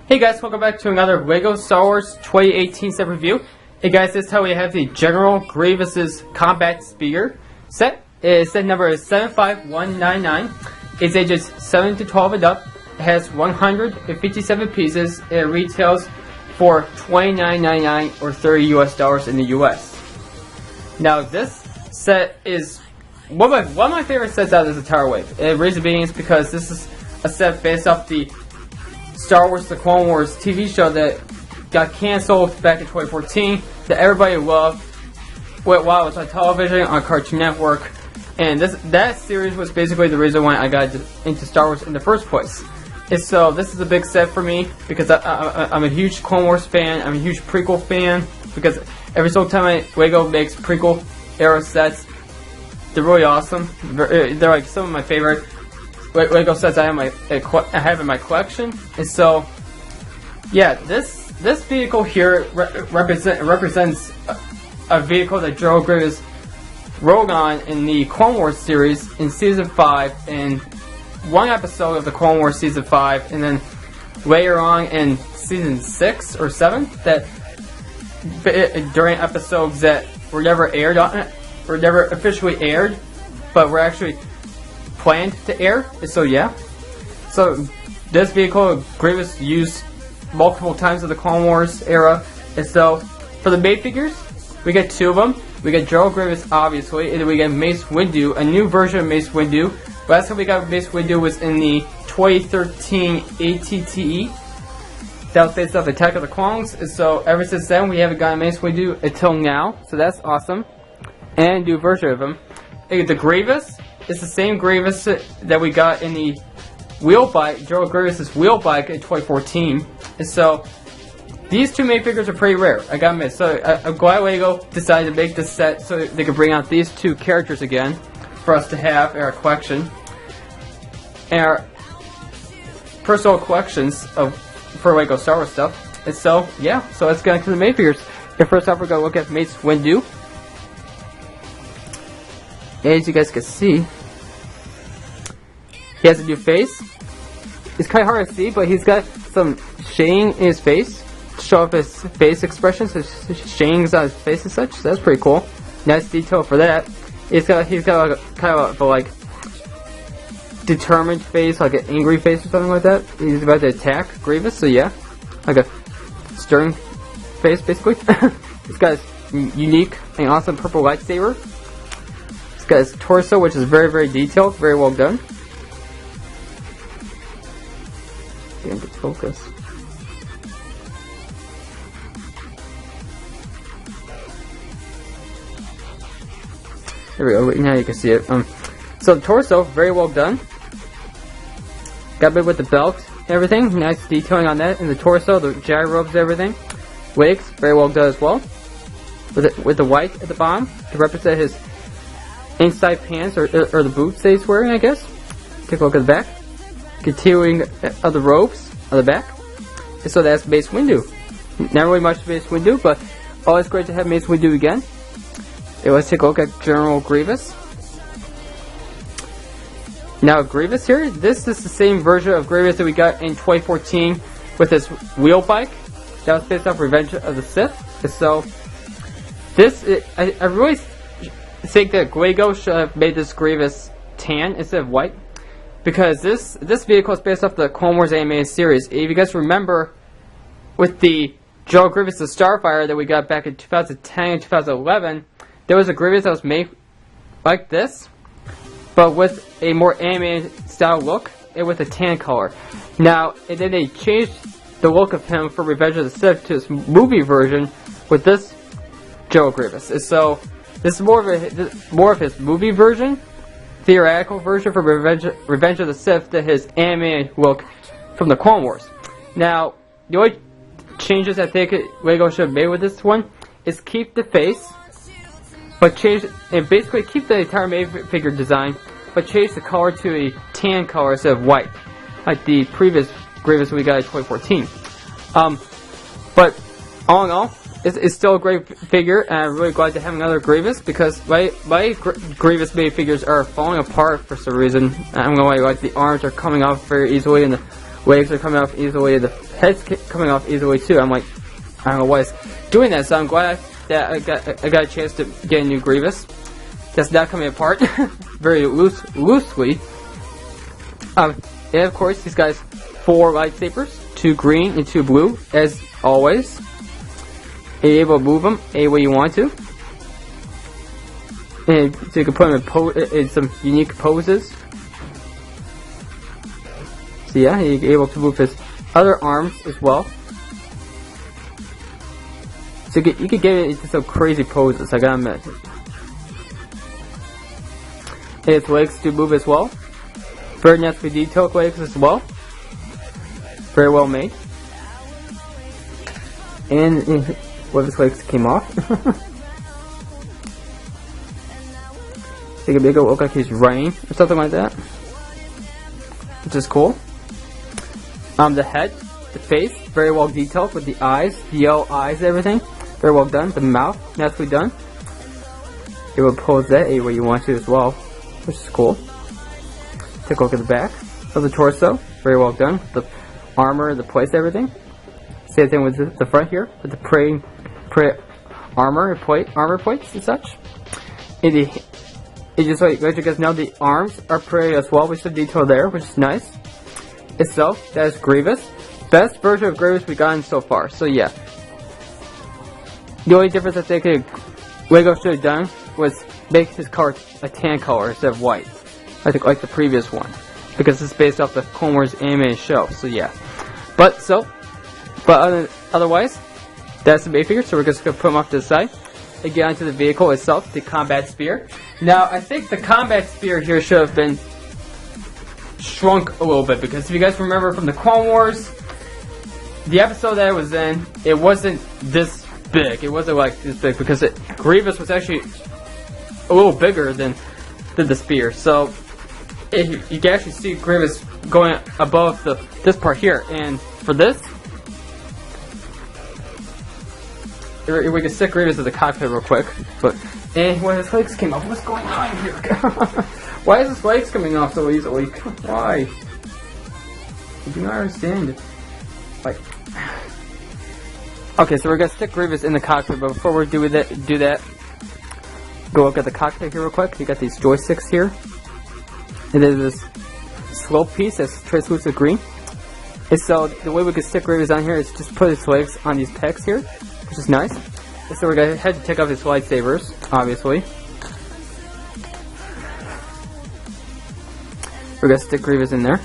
Hey guys, welcome back to another LEGO Star Wars 2018 set review. Hey guys, this is how we have the General Grievous's combat speeder set. Set number is 75199. It's ages 7 to 12 and up. It has 157 pieces. It retails for $29.99 or $30 in the US. Now this set is one of my favorite sets out of this entire wave. The reason being is because this is a set based off the Star Wars The Clone Wars TV show that got canceled back in 2014 that everybody loved while it was on television on Cartoon Network, and that series was basically the reason why I got into Star Wars in the first place. And so this is a big set for me because I'm a huge Clone Wars fan. I'm a huge prequel fan because every single time LEGO makes prequel era sets, they're really awesome. They're like some of my favorite LEGO sets I have in my collection. And so, yeah, this vehicle here represents a vehicle that General Grievous rode on in the Clone Wars series in Season 5, in one episode of the Clone Wars Season 5, and then later on in Season 6 or 7, that during episodes that were never aired on it, were never officially aired, but were actually planned to air. So yeah, so this vehicle Grievous used multiple times in the Clone Wars era. And so for the main figures, we get two of them. We get General Grievous, obviously, and then we get Mace Windu, a new version of Mace Windu. Last time we got Mace Windu was in the 2013 ATTE. That was based off Attack of the Clones. And so ever since then, we haven't gotten Mace Windu until now. So that's awesome. And new version of him. And the Grievous, it's the same Grievous that we got in the wheel bike, General Grievous' wheel bike in 2014. And so these two main figures are pretty rare, I gotta admit. So I'm glad LEGO decided to make this set so they could bring out these two characters again for us to have in our collection. And our personal collections for LEGO Star Wars stuff. And so, yeah, so let's get into the main figures. And first off, we're gonna look at Mace Windu. As you guys can see, he has a new face. It's kind of hard to see, but he's got some shading in his face to show off his face expressions. His shadings on his face and such. So that's pretty cool. Nice detail for that. He's got like a kind of a like determined face, like an angry face or something like that. He's about to attack Grievous. So yeah, like a stern face basically. He's got his unique and awesome purple lightsaber. He's got his torso, which is very, very detailed, very well done. Get focus. There we go. Now you can see it. So the torso, very well done. Got a bit with the belt and everything. Nice detailing on that. And the torso, the gyrobes, everything. Wigs, very well done as well. With the white at the bottom to represent his inside pants or the boots that he's wearing, I guess. Take a look at the back. Continuing of the robes on the back. And so that's Mace Windu. Not really much Mace Windu, but always great to have Mace Windu again. And let's take a look at General Grievous. Now Grievous here, this is the same version of Grievous that we got in 2014 with his wheel bike. That was based off Revenge of the Sith. And so this, I really think that LEGO should have made this Grievous tan instead of white. Because this vehicle is based off the Clone Wars animated series. If you guys remember, with the General Grievous the Starfighter that we got back in 2010 and 2011, there was a Grievous that was made like this, but with a more animated style look and with a tan color. Now, and then they changed the look of him for Revenge of the Sith to this movie version with this General Grievous. And so this is more of his movie version. Theoretical version for Revenge of the Sith than his animated look from the Clone Wars. Now, the only changes I think LEGO should have made with this one is keep the face, but change and basically keep the entire main figure design, but change the color to a tan color instead of white, like the previous Grievous we got in 2014. But all in all, it's still a great figure, and I'm really glad to have another Grievous because my Grievous made figures are falling apart for some reason. I'm gonna like the arms are coming off very easily, and the legs are coming off easily, the head's coming off easily too. I'm like, I don't know why it's doing that, so I'm glad that I got a chance to get a new Grievous. That's not coming apart very loosely. And of course, these guys 4 lightsabers, 2 green and 2 blue, as always. And you're able to move them any way you want to. And so you can put them in some unique poses. So yeah, you're able to move his other arms as well. So you could get it into some crazy poses, I gotta admit. And its legs do move as well. Very nicely detailed legs as well. Very well made. And one of his legs came off. So it could look like he's running or something like that. Which is cool. The head, the face, very well detailed with the eyes, the yellow eyes and everything. Very well done. The mouth, nicely done. You will pose that any way you want to as well, which is cool. Take a look at the back of the torso. Very well done. The armor, the plates, everything. Same thing with the front here, with the prey armor plates and such. And it just like you guys know, the arms are prey as well, with some detail there, which is nice. Itself, that is Grievous. Best version of Grievous we've gotten so far. So yeah. The only difference I think Lego should have done was make his color a tan color instead of white. I think like the previous one. Because it's based off the Clone Wars animated show, so yeah. But otherwise, that's the main figure, so we're just going to put them off to the side. And get onto the vehicle itself, the combat spear. Now, I think the combat spear here should have been shrunk a little bit, because if you guys remember from the Clone Wars, the episode that it was in, it wasn't this big. It wasn't like this big, because Grievous was actually a little bigger than the spear. So you can actually see Grievous going above this part here. And for this, we can stick Grievous to the cockpit real quick. And when his legs came off, what's going on here? Why is his legs coming off so easily? Why? I do not understand. Like, okay, so we're gonna stick Grievous in the cockpit, but before we do that, go look at the cockpit here real quick. You got these joysticks here, and there's this slope piece that's translucent green. And so the way we can stick Grievous on here is just put his legs on these pegs here, which is nice. And so we're gonna have to take off his lightsabers, obviously. We're gonna stick Grievous in there.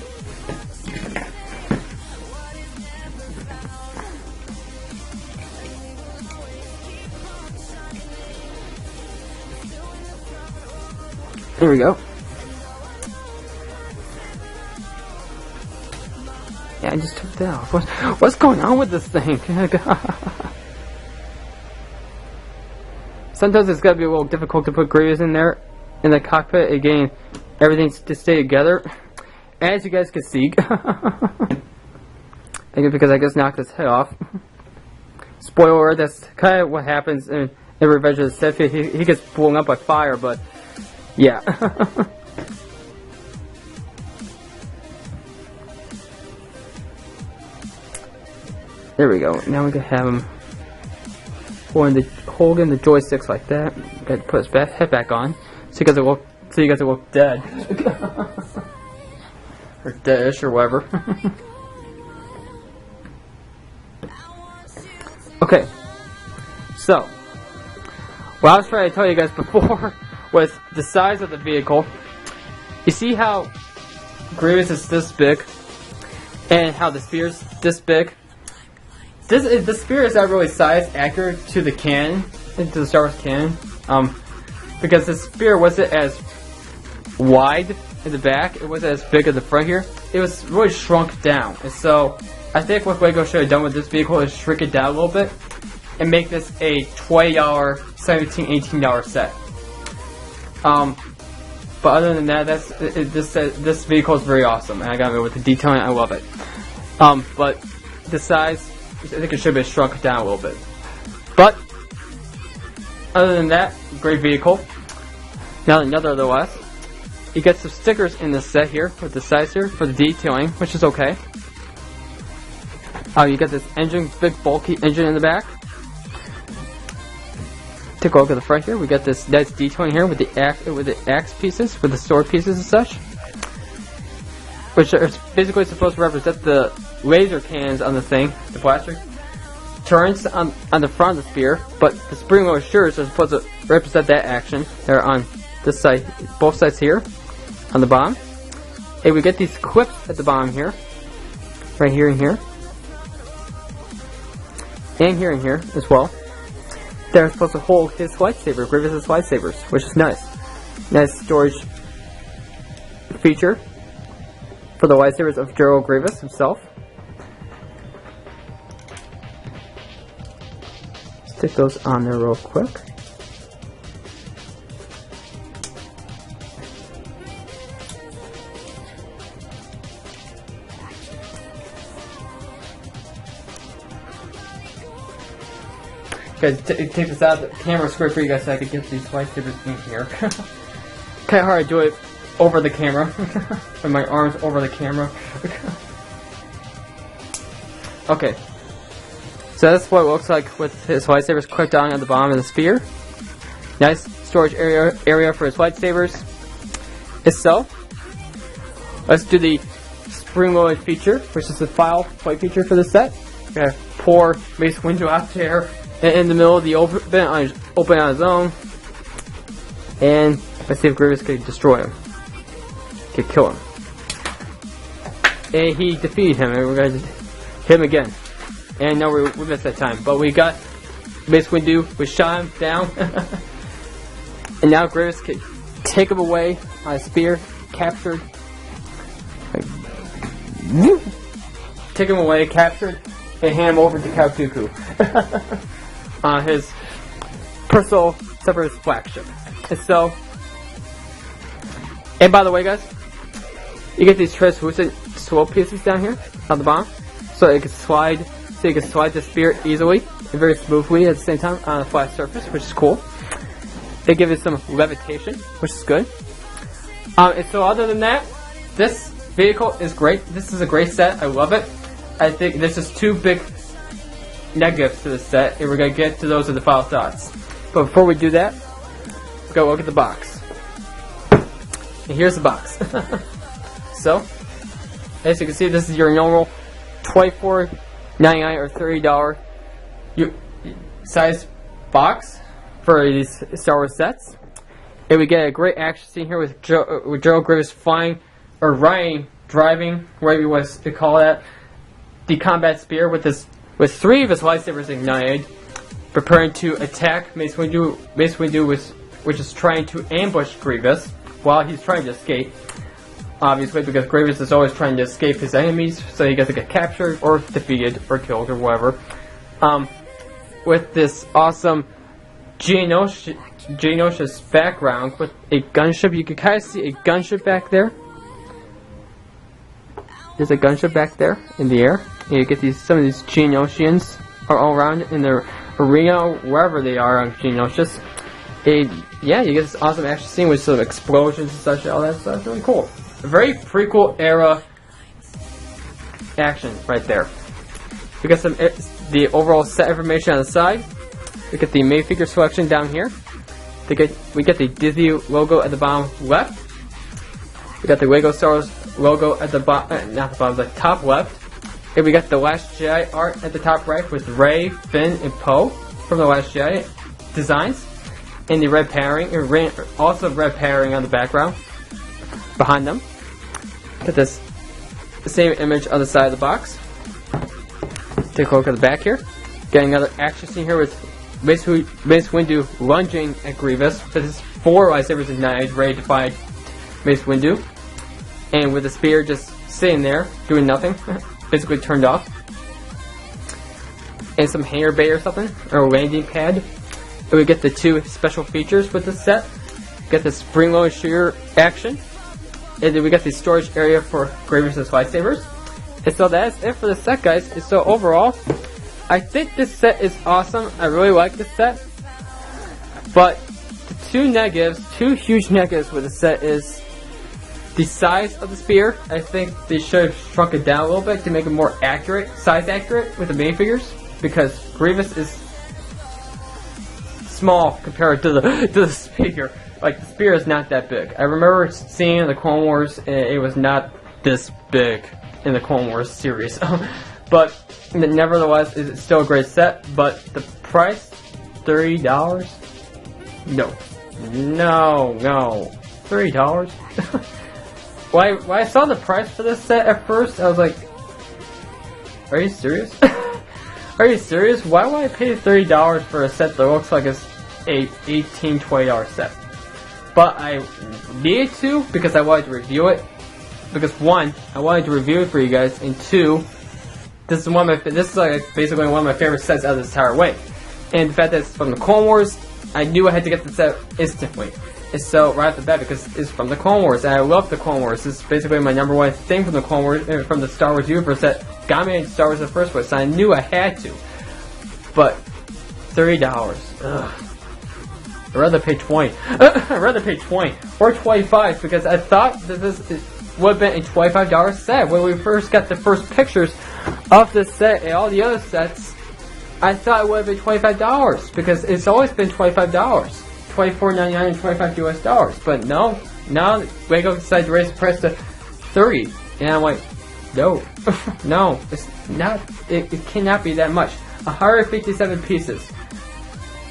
There we go. Yeah, I just took that off. What's going on with this thing? Sometimes it's gotta be a little difficult to put Grievous in there, in the cockpit. Again, everything's to stay together. As you guys can see. Because I just knocked his head off. Spoiler, that's kind of what happens in Revenge of the Sith. He gets blown up by fire, but yeah. There we go. Now we can have him holding the joysticks like that. Got to put his head back on, so you guys will look dead, or deadish, or whatever. Okay. So, what I was trying to tell you guys before was the size of the vehicle. You see how Grievous is this big, and how the spear's this big. The spear is not really size accurate to the canon, to the Star Wars canon, because the spear wasn't as wide in the back, it wasn't as big at the front here. It was really shrunk down, and so I think what Lego should have done with this vehicle is shrink it down a little bit and make this a $20, $17, $18 set. But other than that, this vehicle is very awesome, and I got it with the detailing. I love it. But the size, I think it should be shrunk down a little bit. But other than that, great vehicle. Now, you get some stickers in this set here with the size here for the detailing, which is okay. You got this engine, big bulky engine in the back. Take a look at the front here. We got this nice detailing here with the axe pieces, with the sword pieces and such, which are basically supposed to represent the laser cannons on the thing, the blaster turrets on the front of the spear. But the spring-loaded shears are supposed to represent that action. They're on this side, both sides here, on the bottom. And we get these clips at the bottom here, right here and here, and here as well. They're supposed to hold his lightsaber, Grievous' lightsabers, which is nice. Nice storage feature for the lightsabers of General Grievous himself. Stick those on there real quick. Guys, take this out of the camera square for you guys so I could get these lightsabers in here. Kinda hard to do it over the camera. With my arms over the camera. Okay. So that's what it looks like with his lightsabers clipped on at the bottom of the spear. Nice storage area for his lightsabers. So, let's do the spring-loaded feature, which is the file plate feature for the set. We have poor Mace Windu out there in the middle of the open on his own, and let's see if Grievous could destroy him, could kill him. And he defeated him, and we're gonna hit him again. And no, we missed that time, but we got Mace Windu. We shot him down, and now Grievous could take him away on a spear, captured. Take him away, captured, and hand him over to Count Dooku. His personal separate flagship. And by the way, guys, you get these translucent swirl pieces down here on the bottom, so you can slide the spear easily and very smoothly at the same time on a flat surface, which is cool. They give it some levitation, which is good. And so other than that, this vehicle is great. This is a great set. I love it. I think there's just two big negatives to this set, and we're going to get to those in the final thoughts. But before we do that, let's go look at the box. And here's the box. So, as you can see, this is your normal $24.99 or $30 size box for these Star Wars sets. And we get a great action scene here with General Grievous flying, or riding, driving, whatever you want to call that, the combat spear with three of his lightsabers ignited, preparing to attack Mace Windu, which is trying to ambush Grievous while he's trying to escape. Obviously, because Grievous is always trying to escape his enemies, so he gets to get captured or defeated or killed or whatever. With this awesome Geonosia's background with a gunship, you can kind of see a gunship back there. There's a gunship back there in the air. And you get some of these Geonosians are all around in their arena, wherever they are on Geonosius. Yeah, you get this awesome action scene with some explosions and such, all that stuff. It's really cool. A very prequel era action right there. We got the overall set information on the side. We get the Mayfigure selection down here. We get the Disney logo at the bottom left. We got the Lego Star Wars logo at the bottom, not the bottom, the top left. And we got the Last Jedi art at the top right with Rey, Finn, and Poe from the Last Jedi designs. And the red parring, also red parring on the background behind them. Got this the same image on the side of the box. Take a look at the back here. Getting another action scene here with Mace Windu lunging at Grievous with his 4 lightsabers ignited, ready to fight Mace Windu. And with the spear just sitting there, doing nothing, basically turned off. And some hangar bay or something, or a landing pad. And we get the 2 special features with this set. We get the spring-loaded shear action. And then we got the storage area for Grievous' lightsabers. And so that's it for the set, guys. And so overall, I think this set is awesome. I really like this set. But the 2 huge negatives with the set is The size of the spear, I think they should have shrunk it down a little bit to make it more accurate, size accurate with the minifigures, because Grievous is small compared to the spear. Like, the spear is not that big. I remember seeing in the Clone Wars, it was not this big in the Clone Wars series. But nevertheless, it's still a great set. But the price, $30? No, $30. When I saw the price for this set at first, I was like, "Are you serious? Are you serious? Why would I pay $30 for a set that looks like it's a $18, $20 set?" But I needed to because I wanted to review it. Because one, I wanted to review it for you guys, and two, this is like basically one of my favorite sets out of this entire way. And the fact that it's from the Clone Wars, I knew I had to get the set instantly. And so right off the bat, because it's from the Clone Wars, and I love the Clone Wars. This is basically my number one thing from the Clone Wars, from the Star Wars universe that got me into Star Wars in the first place. So I knew I had to. But $30. Ugh. I'd rather pay 20. I'd rather pay 20 or 25 because I thought that this would have been a $25 set when we first got the first pictures of this set and all the other sets. I thought it would have been $25 because it's always been $25, $24.99 and $25 US. But no, now Lego decided to raise the price to $30, and I'm like, no, no, it's not. It cannot be that much. 157 pieces.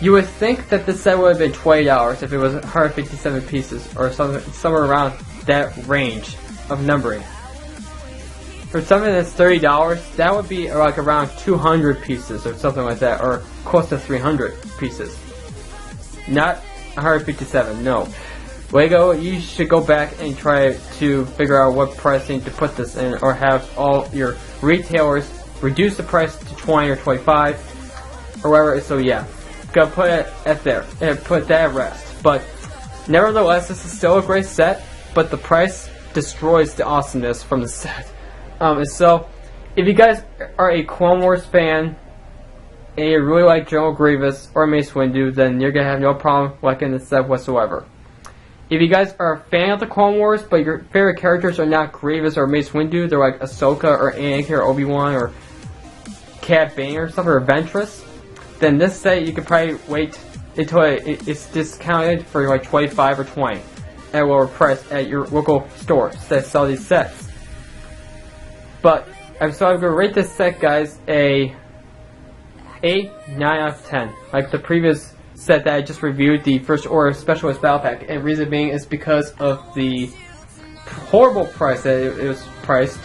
You would think that this set would have been $20 if it was 157 pieces or somewhere around that range of numbering. For something that's $30, that would be like around 200 pieces or something like that, or close to 300 pieces. Not 157, no. Lego, you should go back and try to figure out what pricing to put this in, or have all your retailers reduce the price to 20 or 25 or whatever. So yeah, gotta put it at there and put that at rest. But nevertheless, this is still a great set, but the price destroys the awesomeness from the set. And so, if you guys are a Clone Wars fan and you really like General Grievous or Mace Windu, then you're gonna have no problem liking this set whatsoever. If you guys are a fan of the Clone Wars, but your favorite characters are not Grievous or Mace Windu, they're like Ahsoka or Anakin or Obi-Wan or Cad Bane or something, or Ventress, then this set you could probably wait until it's discounted for like 25 or 20 at a lower price at your local stores that sell these sets. But I'm going to rate this set, guys, a 9 out of 10. Like the previous set that I just reviewed, the First Order Specialist Battle Pack. And reason being is because of the horrible price that it was priced,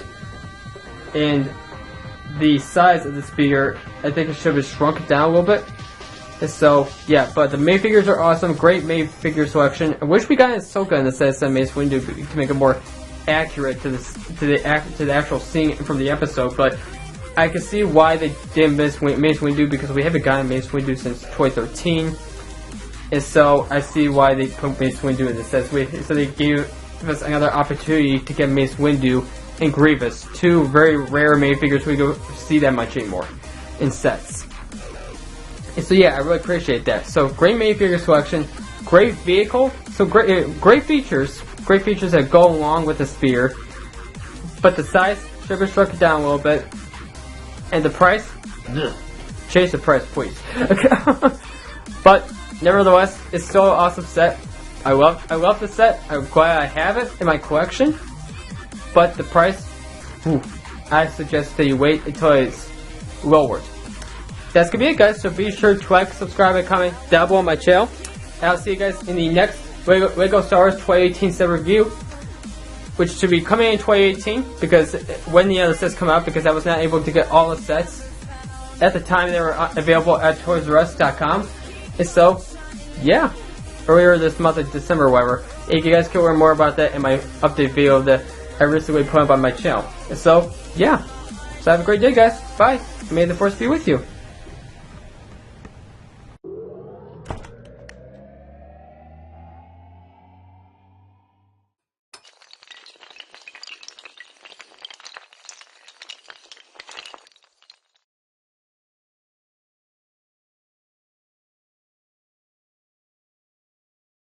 and the size of the spear. I think it should have shrunk down a little bit. And so, yeah, but the minifigures are awesome. Great minifigure selection. I wish we got Ahsoka in the set of Mace Windu to make it more accurate to the actual scene from the episode, but I can see why they did Mace Windu, because we haven't gotten Mace Windu since 2013, and so I see why they put Mace Windu in the set. So they gave us another opportunity to get Mace Windu and Grievous, two very rare minifigures we don't see that much anymore in sets. And so yeah, I really appreciate that. So great minifigure selection, great vehicle, so great features. Great features that go along with the spear, but the size should have struck it down a little bit, and the price, chase the price, please. But nevertheless, it's still an awesome set. I love the set. I'm glad I have it in my collection. But the price, I suggest that you wait until it's lowered. That's gonna be it, guys. So be sure to like, subscribe, and comment down below on my channel. And I'll see you guys in the next Lego Star Wars 2018 set review, which should be coming in 2018, because when the other sets come out, because I was not able to get all the sets at the time they were available at ToysRUs.com. And so, yeah, earlier this month of December or whatever. And you guys can learn more about that in my update video that I recently put up on my channel. And so, yeah. So have a great day, guys. Bye. May the Force be with you.